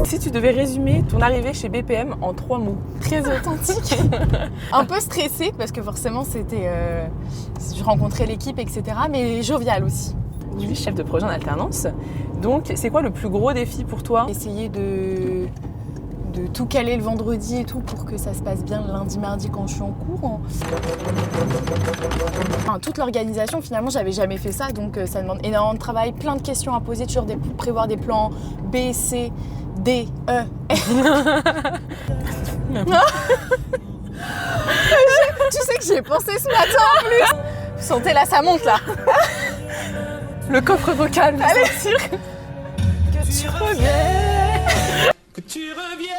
Si tu devais résumer ton arrivée chez BPM en 3 mots. Très authentique. Un peu stressée parce que forcément c'était... je rencontrais l'équipe, etc. Mais joviale aussi. Tu es chef de projet en alternance. Donc, c'est quoi le plus gros défi pour toi? Essayer de tout caler le vendredi et tout pour que ça se passe bien le lundi, mardi quand je suis en cours. Enfin, toute l'organisation, finalement, j'avais jamais fait ça, donc ça demande énormément de travail, plein de questions à poser, toujours prévoir des plans B, C, D, E, F. Tu sais que j'y ai pensé ce matin en plus. Vous sentez là, ça monte là. Le coffre vocal, allez, sûr. Que tu reviennes. Que tu reviennes.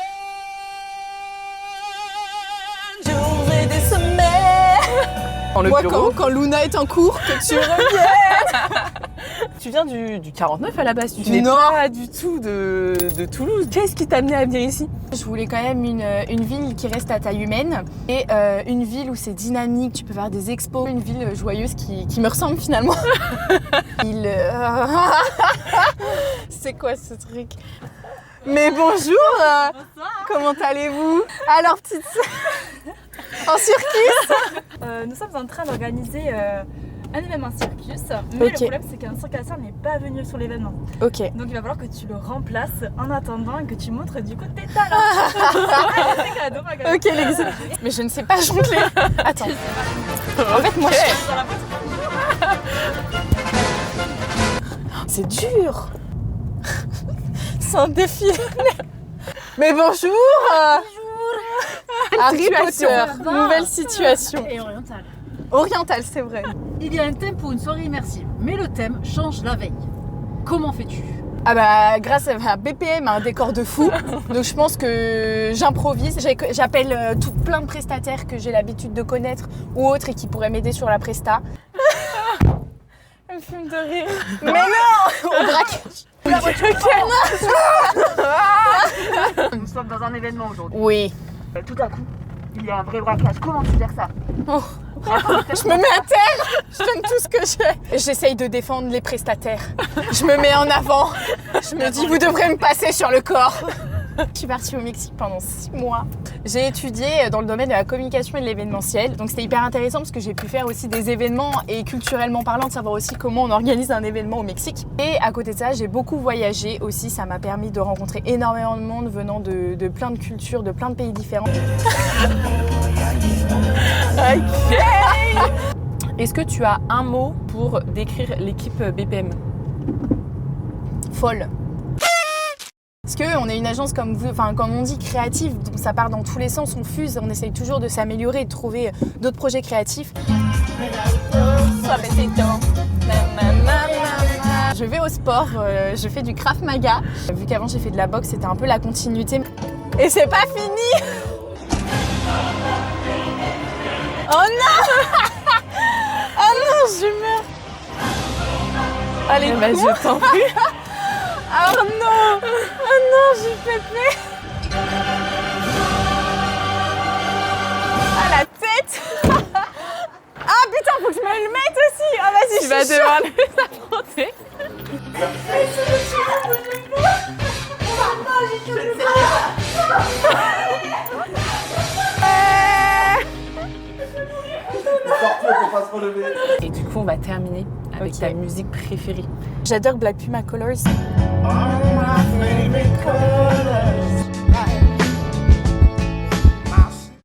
J'aurai des sommets. Moi, quand Luna est en cours, que tu reviennes. Tu viens du 49 à la base, tu Du n'es Nord. pas du tout de Toulouse. Qu'est-ce qui t'a amené à venir ici? Je voulais quand même une ville qui reste à taille humaine et une ville où c'est dynamique, tu peux faire des expos, une ville joyeuse qui me ressemble finalement. C'est quoi ce truc? Mais bonjour, comment allez-vous? Alors petite en circus. Nous sommes en train d'organiser un événement circus, mais Ok. le problème c'est qu'un circassien n'est pas venu sur l'événement. Ok. Donc il va falloir que tu le remplaces en attendant et que tu montres du coup tes talents. C'est cadeau, pas cadeau. Ok l'exemple. Mais je ne sais pas jongler. Attends. En fait moi c'est dur. C'est un défi. Mais bonjour. Harry situation. Potter, nouvelle situation. Et oriental. Orientale, c'est vrai. Il y a un thème pour une soirée immersive, mais le thème change la veille. Comment fais-tu? Ah bah grâce à BPM, un décor de fou. Donc je pense que j'improvise. J'appelle plein de prestataires que j'ai l'habitude de connaître ou autres et qui pourraient m'aider sur la presta. Elle me fume de rire. Mais non, au braquage. Nous sommes dans un événement aujourd'hui. Oui. Tout à coup, il y a un vrai braquage. Comment tu gères ça? Oh. Je me mets à terre, je donne tout ce que j'ai. J'essaye de défendre les prestataires. Je me mets en avant. Je me dis, vous devrez me passer sur le corps. Je suis partie au Mexique pendant 6 mois. J'ai étudié dans le domaine de la communication et de l'événementiel. Donc c'était hyper intéressant parce que j'ai pu faire aussi des événements et culturellement parlant, de savoir aussi comment on organise un événement au Mexique. Et à côté de ça, j'ai beaucoup voyagé aussi. Ça m'a permis de rencontrer énormément de monde venant de plein de cultures, de plein de pays différents. Ok. Est-ce que tu as un mot pour décrire l'équipe BPM? Folle. Parce qu'on est une agence comme vous, enfin comme on dit créative, donc ça part dans tous les sens, on fuse, on essaye toujours de s'améliorer et de trouver d'autres projets créatifs. Je vais au sport, je fais du Krav Maga. Vu qu'avant j'ai fait de la boxe, c'était un peu la continuité. Et c'est pas fini. Oh non. Oh non, je meurs. Allez, Bah, je t'en prie. oh non. Oh non, j'ai pété. Ah la tête. Ah putain, faut que je me le mette aussi. Ah vas-y, Tu vas devoir les affronter. Et du coup, on va terminer avec Ok. ta musique préférée. J'adore Black Puma Colors.